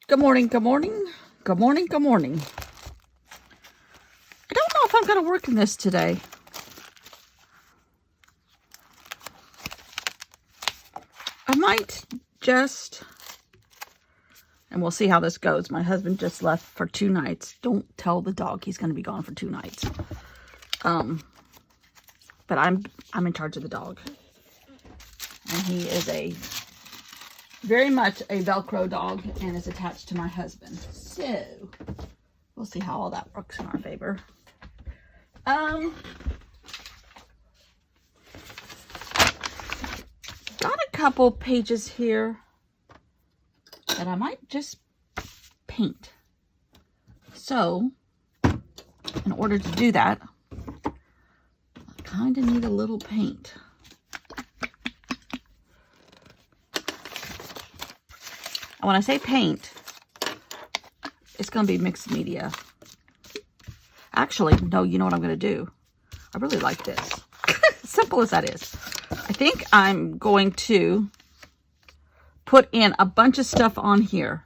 Good morning, good morning, good morning, good morning. I don't know if I'm going to work in this today. I might just, and we'll see how this goes. My husband just left for 2 nights. Don't tell the dog he's going to be gone for 2 nights. But I'm in charge of the dog. And he is very much a Velcro dog and is attached to my husband. So, we'll see how all that works in our favor. Got a couple pages here that I might just paint. So, in order to do that, I kind of need a little paint. And when I say paint, it's going to be mixed media. Actually, no, you know what I'm going to do? I really like this. Simple as that is. I think I'm going to put in a bunch of stuff on here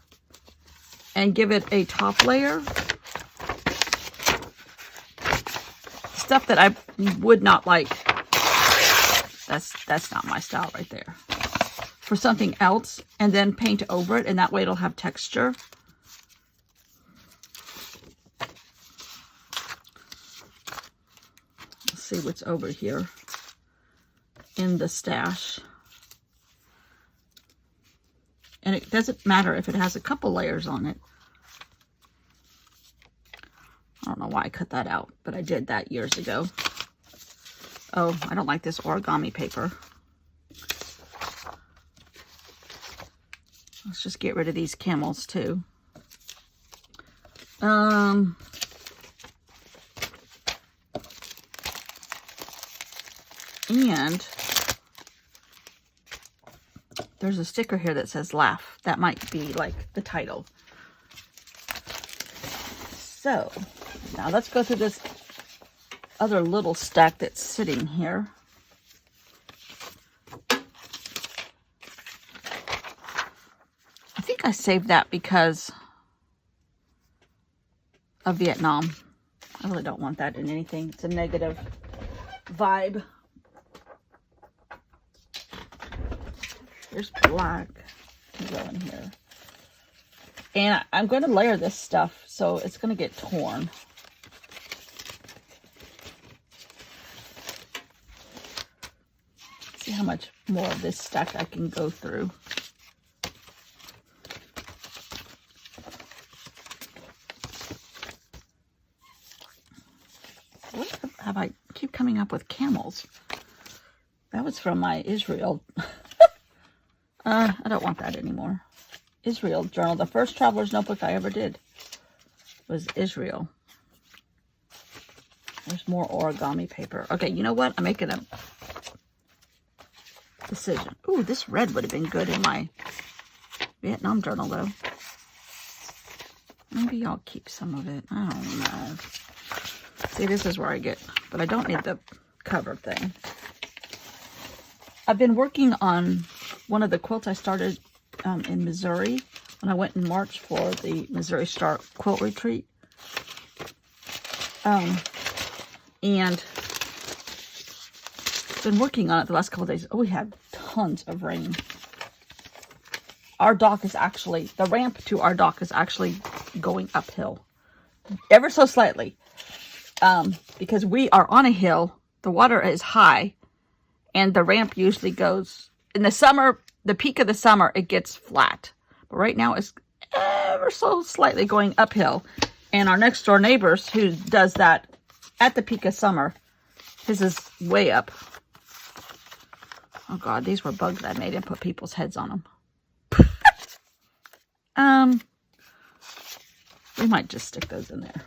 and give it a top layer. Stuff that I would not like. That's not my style right there. For something else, and then paint over it, and that way it'll have texture. Let's see what's over here in the stash. And it doesn't matter if it has a couple layers on it. I don't know why I cut that out, but I did that years ago. Oh, I don't like this origami paper. Let's just get rid of these camels too. And there's a sticker here that says laugh. That might be like the title. So now let's go through this other little stack that's sitting here. I think I saved that because of Vietnam. I really don't want that in anything. It's a negative vibe. There's black to go in here. And I'm going to layer this stuff, so it's going to get torn. See how much more of this stack I can go through. What have I keep coming up with camels? That was from my Israel. I don't want that anymore. Israel journal. The first traveler's notebook I ever did was Israel. There's more origami paper. Okay, you know what? I'm making a decision. Ooh, this red would have been good in my Vietnam journal, though. Maybe I'll keep some of it. I don't know. See, this is where I get, but I don't need the cover thing. I've been working on one of the quilts I started in Missouri when I went in March for the Missouri Star Quilt Retreat. And been working on it the last couple of days. Oh, we had tons of rain. Our dock is actually, the ramp to our dock is actually going uphill. Ever so slightly. Because we are on a hill, the water is high, and the ramp usually goes, in the summer, the peak of the summer, it gets flat. But right now it's ever so slightly going uphill. And our next door neighbors who does that at the peak of summer, his is way up. Oh God, these were bugs I made and put people's heads on them. We might just stick those in there.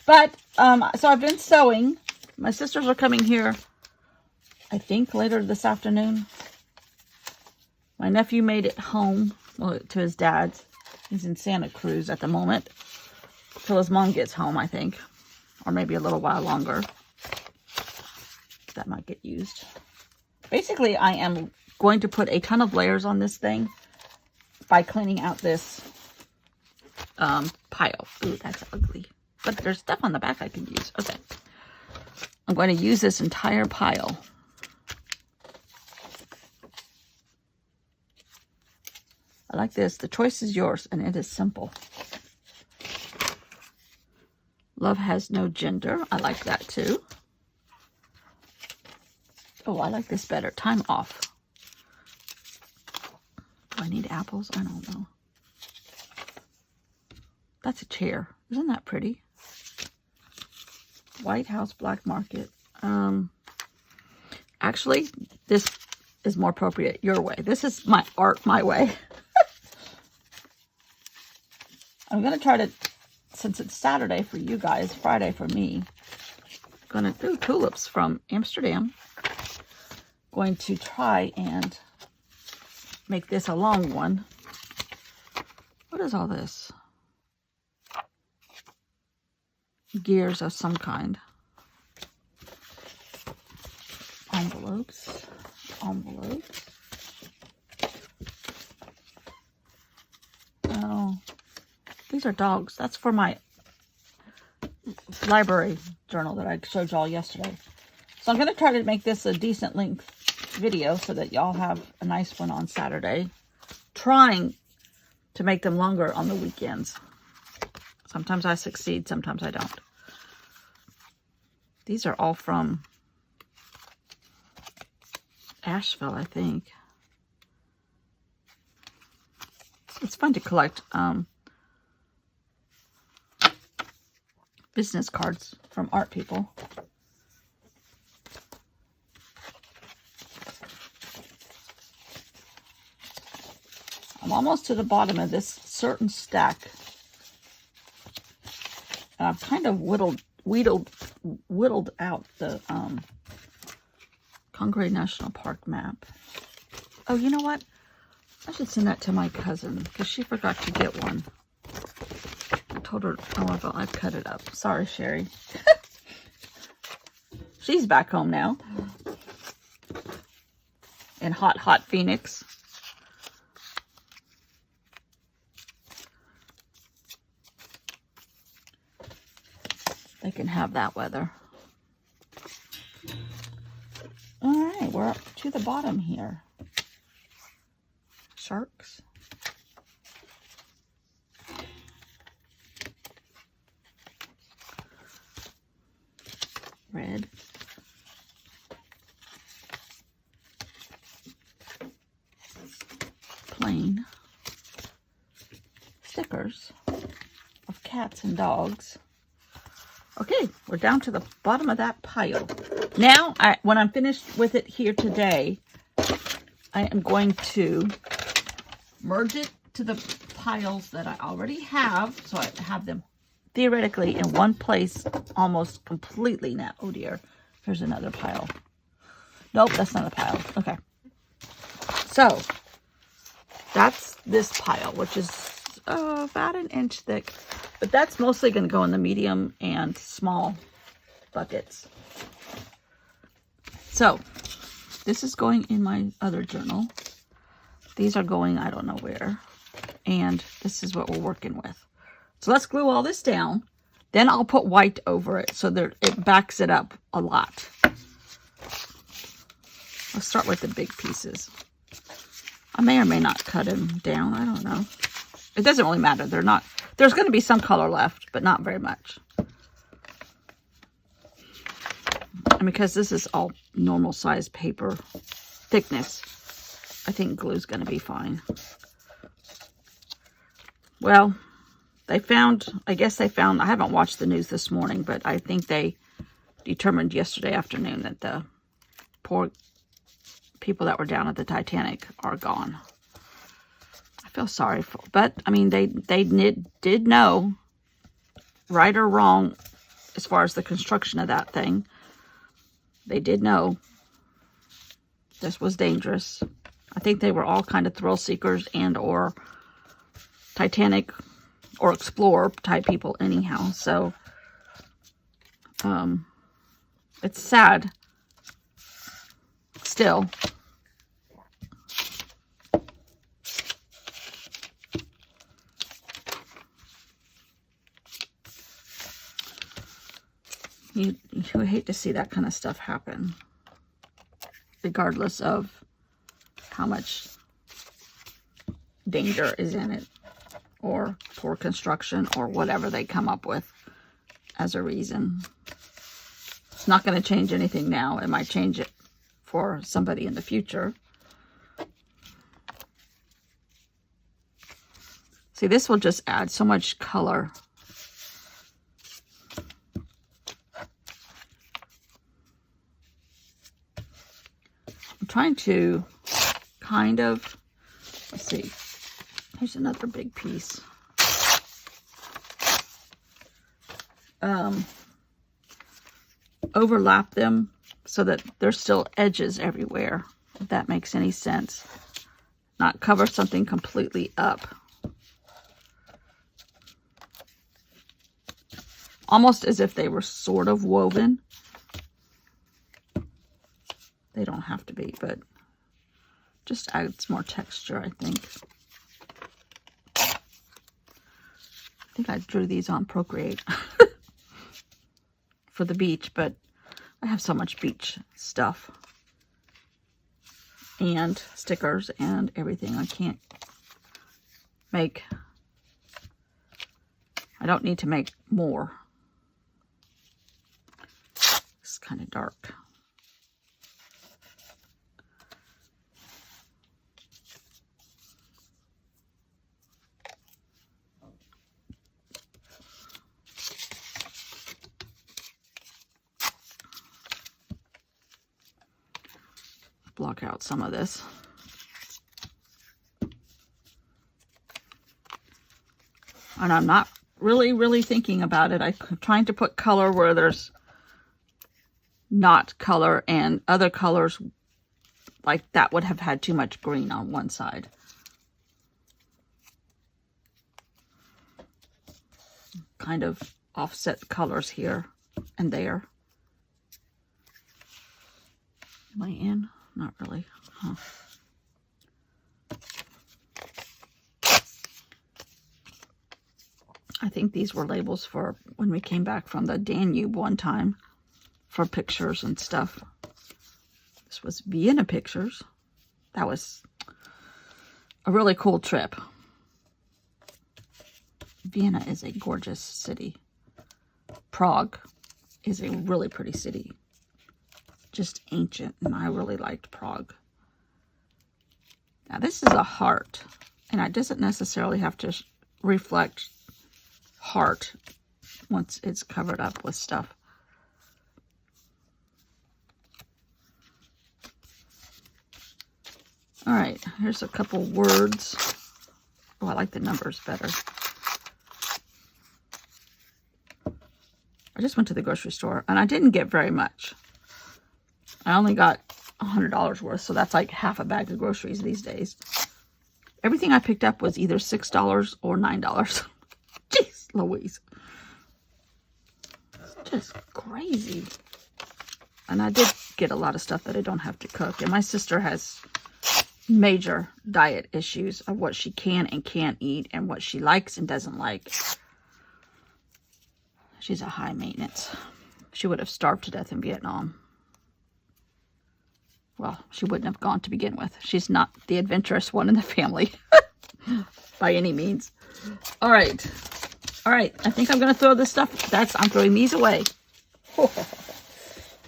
But, so I've been sewing. My sisters are coming here, I think, later this afternoon. My nephew made it home, well, to his dad's. He's in Santa Cruz at the moment. Till his mom gets home, I think. Or maybe a little while longer. That might get used. Basically, I am going to put a ton of layers on this thing. by cleaning out this pile. Ooh, that's ugly. But there's stuff on the back I can use. Okay. I'm going to use this entire pile. I like this. The choice is yours, and it is simple. Love has no gender. I like that too. Oh, I like this better. Time off. Do I need apples? I don't know. That's a chair. Isn't that pretty? White House Black Market. Actually, this is more appropriate your way. This is my art my way. I'm going to try to, since it's Saturday for you guys, Friday for me, I'm going to do tulips from Amsterdam. Going to try and make this a long one. What is all this? Gears of some kind. Envelopes. Envelopes. Oh, these are dogs. That's for my library journal that I showed y'all yesterday. So I'm going to try to make this a decent length video so that y'all have a nice one on Saturday. Trying to make them longer on the weekends. Sometimes I succeed, sometimes I don't. These are all from Asheville, I think. It's fun to collect business cards from art people. I'm almost to the bottom of this certain stack. And I've kind of whittled out the Congaree National Park map. Oh, you know what? I should send that to my cousin because she forgot to get one. I told her, oh, well, I cut it up. Sorry, Sherry. She's back home now. In hot Phoenix. They can have that weather. All right, we're up to the bottom here. Sharks. Red. Plain. Stickers of cats and dogs. Okay, we're down to the bottom of that pile. Now, when I'm finished with it here today, I am going to merge it to the piles that I already have. So I have them theoretically in one place almost completely now. Oh dear, here's another pile. Nope, that's not a pile. Okay. So, that's this pile, which is about an inch thick. But that's mostly going to go in the medium and small buckets. So, this is going in my other journal. These are going, I don't know where. And this is what we're working with. So let's glue all this down. Then I'll put white over it so that it backs it up a lot. Let's start with the big pieces. I may or may not cut them down. I don't know. It doesn't really matter. They're not. There's going to be some color left, but not very much. And because this is all normal size paper thickness, I think glue is going to be fine. Well, they found, I haven't watched the news this morning, but I think they determined yesterday afternoon that the poor people that were down at the Titanic are gone. I feel sorry for, but I mean, they did know, right or wrong, as far as the construction of that thing. They did know this was dangerous. I think they were all kind of thrill seekers and or Titanic or explorer type people anyhow. So, it's sad still. You hate to see that kind of stuff happen, regardless of how much danger is in it, or poor construction, or whatever they come up with as a reason. It's not going to change anything now. It might change it for somebody in the future. See, this will just add so much color. I'm trying to kind of, let's see, here's another big piece. Overlap them so that there's still edges everywhere, if that makes any sense. Not cover something completely up. Almost as if they were sort of woven. They don't have to be, but just adds more texture, I think. I think I drew these on Procreate for the beach, but I have so much beach stuff and stickers and everything. I can't make, I don't need to make more. It's kind of dark. Block out some of this. And I'm not really thinking about it. I'm trying to put color where there's not color, and other colors like that would have had too much green on one side. Kind of offset colors here and there. Am I in? Not really. Huh. I think these were labels for when we came back from the Danube one time for pictures and stuff. This was Vienna pictures. That was a really cool trip. Vienna is a gorgeous city. Prague is a really pretty city. Just ancient, and I really liked Prague. Now this is a heart, and it doesn't necessarily have to reflect heart once it's covered up with stuff. All right, here's a couple words. Oh, I like the numbers better. I just went to the grocery store, and I didn't get very much. I only got $100 worth, so that's like half a bag of groceries these days. Everything I picked up was either $6 or $9. Jeez Louise. It's just crazy. And I did get a lot of stuff that I don't have to cook. And my sister has major diet issues of what she can and can't eat and what she likes and doesn't like. She's a high maintenance. She would have starved to death in Vietnam. Well, she wouldn't have gone to begin with. She's not the adventurous one in the family by any means. All right. All right. I think I'm going to throw this stuff. I'm throwing these away.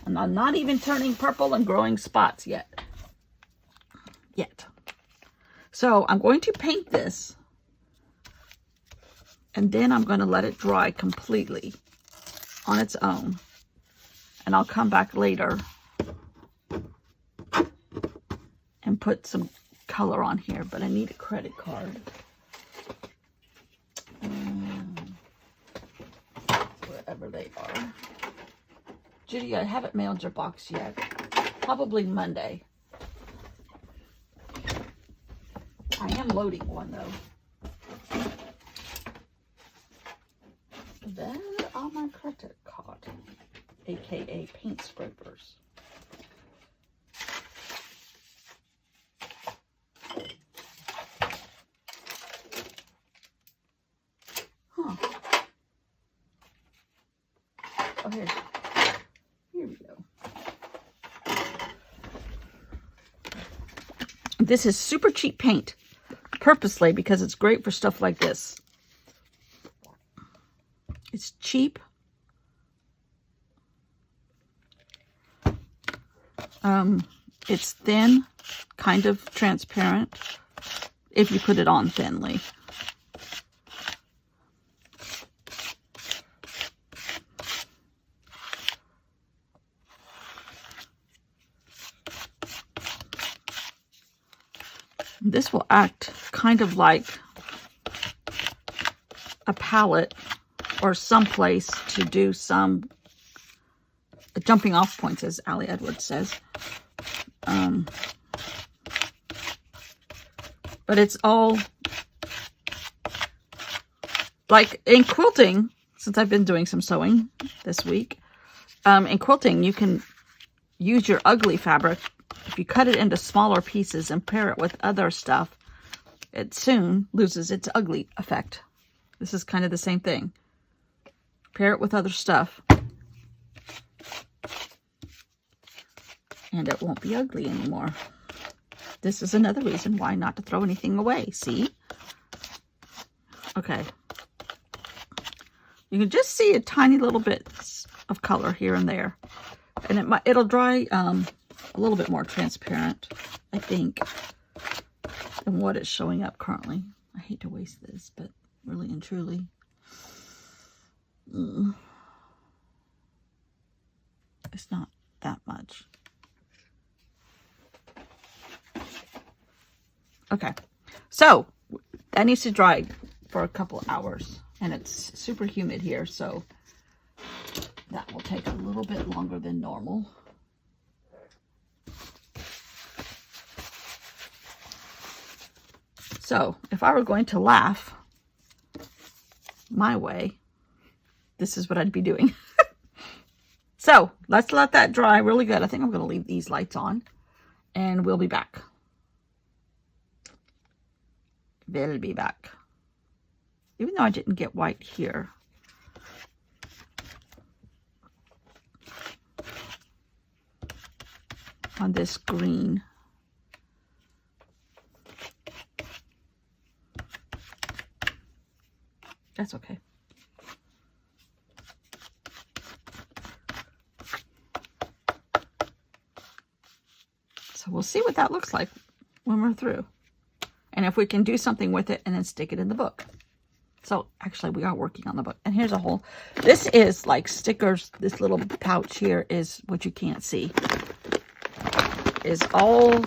And I'm not even turning purple and growing spots yet. So I'm going to paint this. And then I'm going to let it dry completely on its own. And I'll come back later and put some color on here, but I need a credit card. Wherever they are. Judy, I haven't mailed your box yet. Probably Monday. I am loading one though. Where are my credit card? AKA paint scrapers. Oh, here's This is super cheap paint, purposely, because it's great for stuff like this. It's cheap. It's thin, kind of transparent, if you put it on thinly. This will act kind of like a palette or someplace to do some jumping off points, as Allie Edwards says. But it's all like in quilting, since I've been doing some sewing this week. In quilting, you can use your ugly fabric. If you cut it into smaller pieces and pair it with other stuff, it soon loses its ugly effect. This is kind of the same thing. Pair it with other stuff, and it won't be ugly anymore. This is another reason why not to throw anything away. See? Okay. You can just see a tiny little bits of color here and there. And it'll dry a little bit more transparent, I think, than what is showing up currently. I hate to waste this, but really and truly. It's not that much. Okay, so that needs to dry for a couple of hours, and it's super humid here, so that will take a little bit longer than normal. So if I were going to laugh my way, this is what I'd be doing. So let's let that dry really good. I think I'm going to leave these lights on, and we'll be back. We'll be back. Even though I didn't get white here. On this green. That's okay. So we'll see what that looks like when we're through. And if we can do something with it and then stick it in the book. So actually we are working on the book. And here's a whole, this is like stickers. This little pouch here is what you can't see. Is all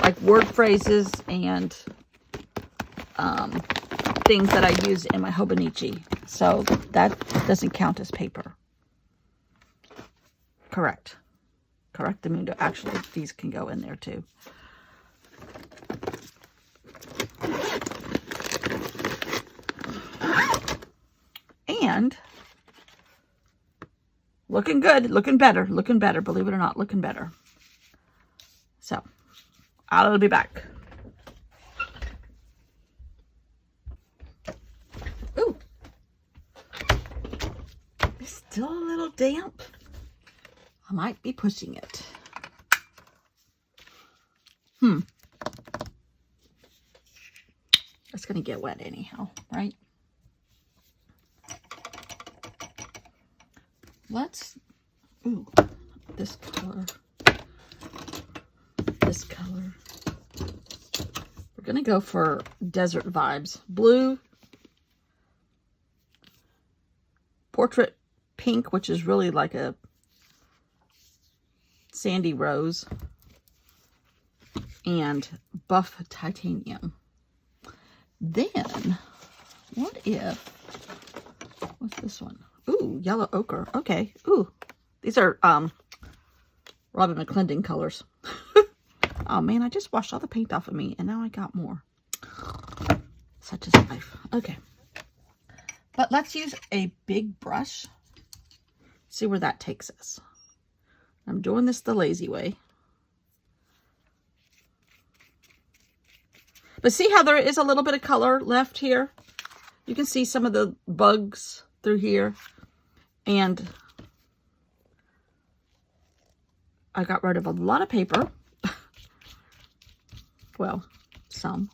like word phrases and things that I use in my Hobonichi. So that doesn't count as paper. Correct. Correct, Amundo. Actually, these can go in there too. And looking good, looking better, believe it or not, looking better. So I'll be back. Ooh, it's still a little damp. I might be pushing it. It's gonna get wet anyhow, right? Let's, ooh, this color, this color. We're gonna go for desert vibes. Blue, portrait pink, which is really like a sandy rose, and buff titanium. Then, what if, what's this one? Ooh, yellow ochre. Okay. Ooh, these are Robin McClendon colors. Oh man, I just washed all the paint off of me, and now I got more. Such is life. Okay. But let's use a big brush. See where that takes us. I'm doing this the lazy way. But see how there is a little bit of color left here? You can see some of the bugs through here. And I got rid of a lot of paper. Well, some.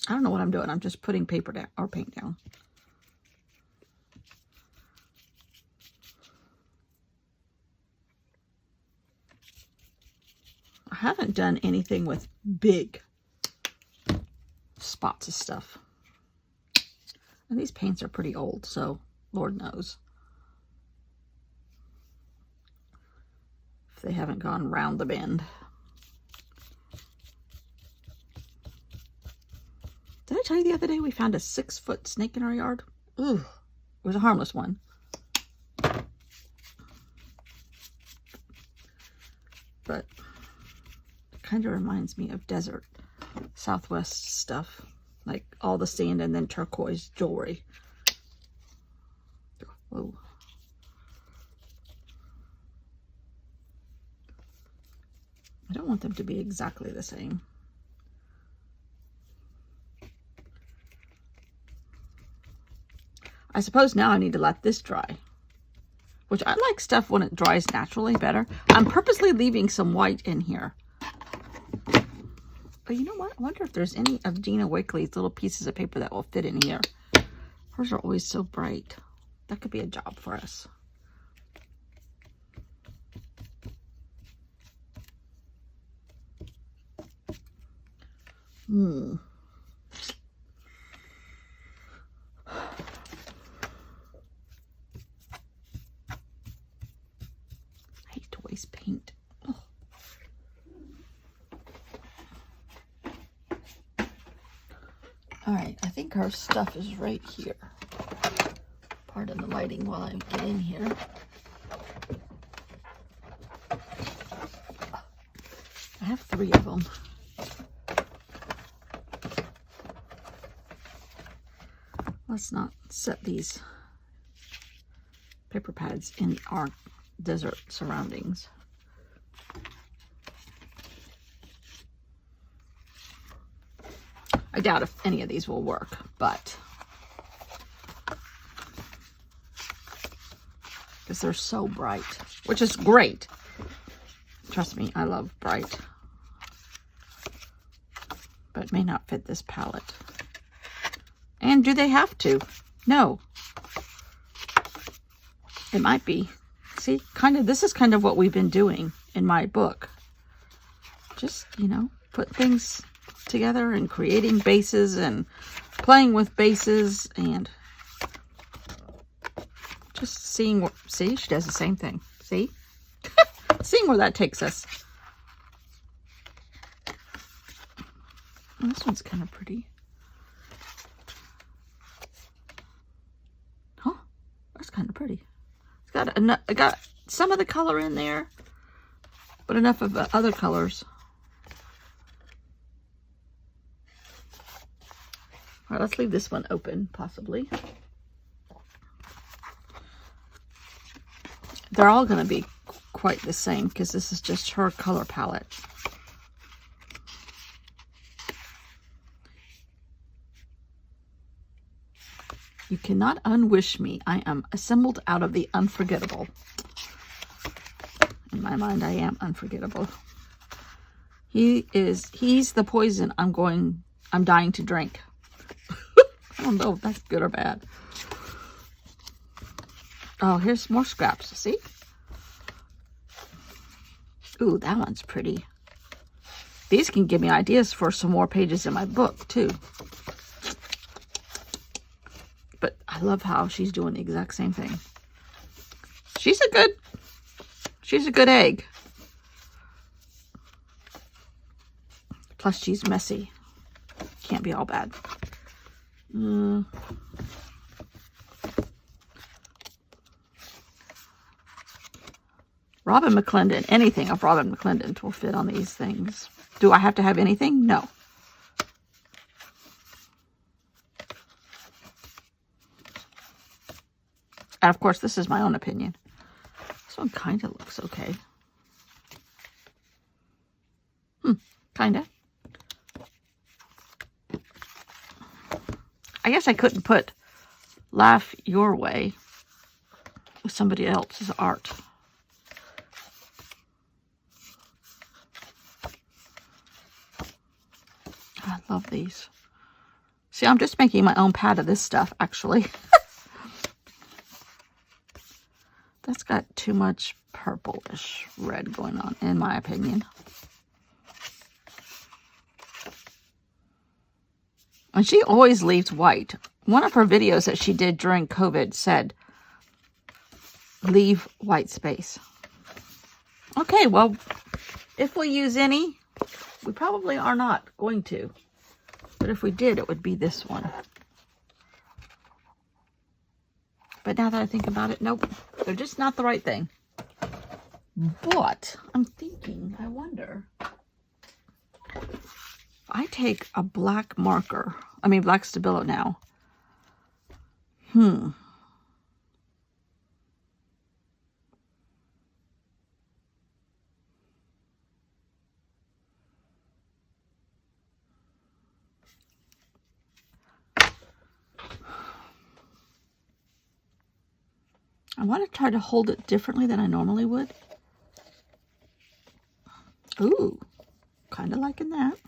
I don't know what I'm doing. I'm just putting paper down or paint down. I haven't done anything with big spots of stuff. And these paints are pretty old, so Lord knows if they haven't gone round the bend. Did I tell you the other day we found a 6-foot snake in our yard? Ooh, it was a harmless one. But it kind of reminds me of desert Southwest stuff. Like all the sand and then turquoise jewelry. Whoa. I don't want them to be exactly the same. I suppose now I need to let this dry. Which I like stuff when it dries naturally better. I'm purposely leaving some white in here. But you know what? I wonder if there's any of Gina Wakely's little pieces of paper that will fit in here. Hers are always so bright. That could be a job for us. I hate to waste paint. Oh. All right, I think our stuff is right here. Pardon the lighting while I get in here. I have 3 of them. Let's not set these paper pads in our desert surroundings. I doubt if any of these will work, but because they're so bright, which is great. Trust me, I love bright, but it may not fit this palette. And do they have to? No. It might be. See, this is kind of what we've been doing in my book. Just, you know, put things together and creating bases and playing with bases and just seeing what, see, she does the same thing. See? Seeing where that takes us. Oh, this one's kind of pretty. That's kind of pretty. It's got enough. I got some of the color in there, but enough of the other colors. All right, let's leave this one open, possibly. They're all going to be quite the same because this is just her color palette. You cannot unwish me. I am assembled out of the unforgettable. In my mind, I am unforgettable. He's the poison I'm dying to drink. I don't know if that's good or bad. Oh, here's more scraps. See? Ooh, that one's pretty. These can give me ideas for some more pages in my book, too. But I love how she's doing the exact same thing. She's a good egg. Plus she's messy. Can't be all bad. Robin McClendon. Anything of Robin McClendon will fit on these things. Do I have to have anything? No. And of course, this is my own opinion. This one kind of looks okay. Kind of. I guess I couldn't put Laugh Your Way with somebody else's art. love these. See, I'm just making my own pad of this stuff, actually. That's got too much purplish red going on, in my opinion. And she always leaves white. One of her videos that she did during COVID said, leave white space. Okay, well, if we use any, we probably are not going to. But if we did, it would be this one. But now that I think about it, nope. They're just not the right thing. But I'm thinking, I wonder, if I take a black marker, black Stabilo now. I want to try to hold it differently than I normally would. Ooh, kind of liking that.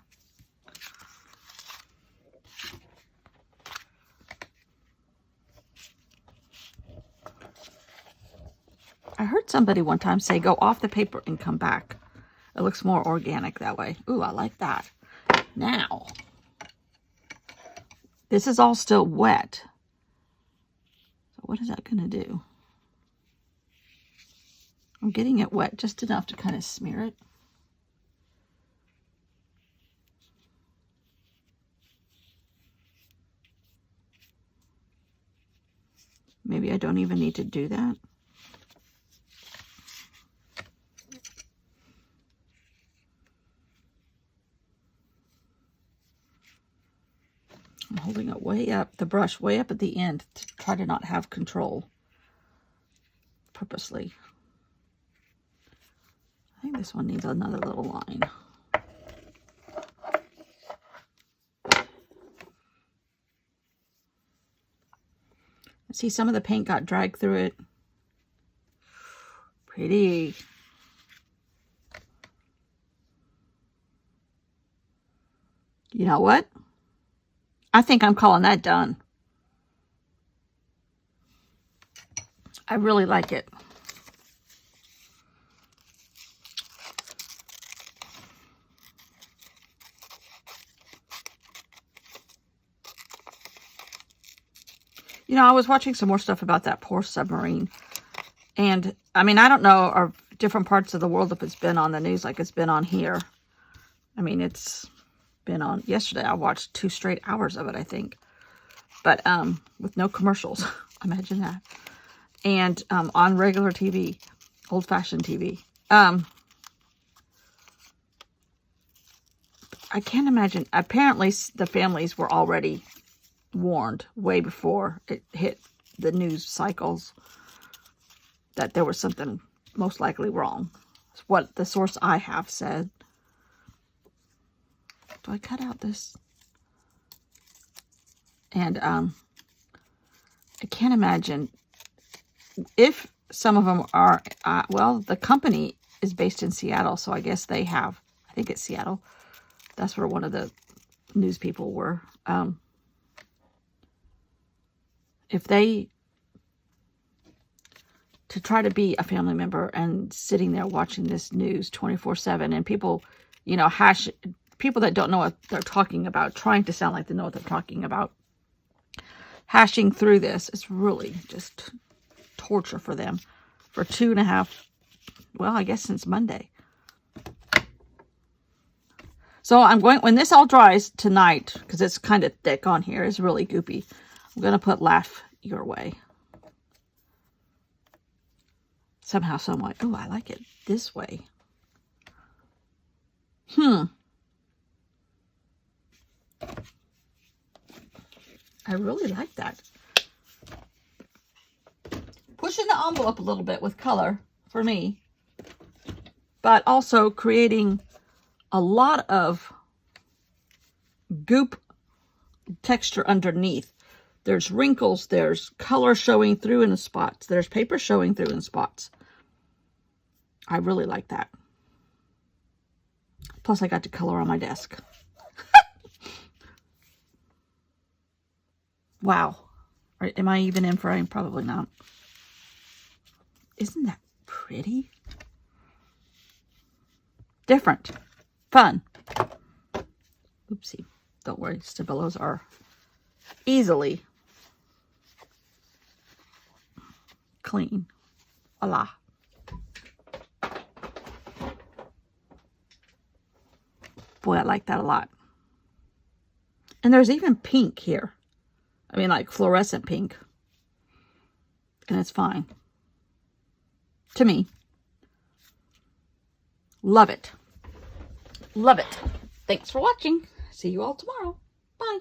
I heard somebody one time say, go off the paper and come back. It looks more organic that way. Ooh, I like that. Now, this is all still wet. So what is that going to do? I'm getting it wet just enough to kind of smear it. Maybe I don't even need to do that. I'm holding it way up, the brush way up at the end to try to not have control purposely. I think this one needs another little line. See, some of the paint got dragged through it. Pretty. You know what? I think I'm calling that done. I really like it. You know, I was watching some more stuff about that poor submarine. And, I don't know, or different parts of the world if it's been on the news like it's been on here. It's been on. Yesterday, I watched 2 straight hours of it, I think. But, with no commercials. Imagine that. And, on regular TV. Old-fashioned TV. I can't imagine. Apparently, the families were already warned way before it hit the news cycles that there was something most likely wrong. It's what the source I have said. Do I cut out this? And I can't imagine if some of them are, well, the company is based in Seattle, so I guess they have, I think it's Seattle. That's where one of the news people were. If they, to try to be a family member and sitting there watching this news 24/7 and people, people that don't know what they're talking about, trying to sound like they know what they're talking about, hashing through this is really just torture for them for 2.5, well, I guess since Monday. So I'm going, when this all dries tonight, because it's kind of thick on here, it's really goopy, I'm going to put Laugh Your Way. Somehow, someway. Oh, I like it this way. I really like that. Pushing the envelope a little bit with color for me, but also creating a lot of goop texture underneath. There's wrinkles, there's color showing through in the spots, there's paper showing through in spots. I really like that. Plus I got to color on my desk. Wow. Am I even in frame? Probably not. Isn't that pretty? Different. Fun. Oopsie. Don't worry. Stabilos are easily clean. Voila. Boy, I like that a lot. And there's even pink here. I mean, like fluorescent pink. And it's fine. To me. Love it. Love it. Thanks for watching. See you all tomorrow. Bye.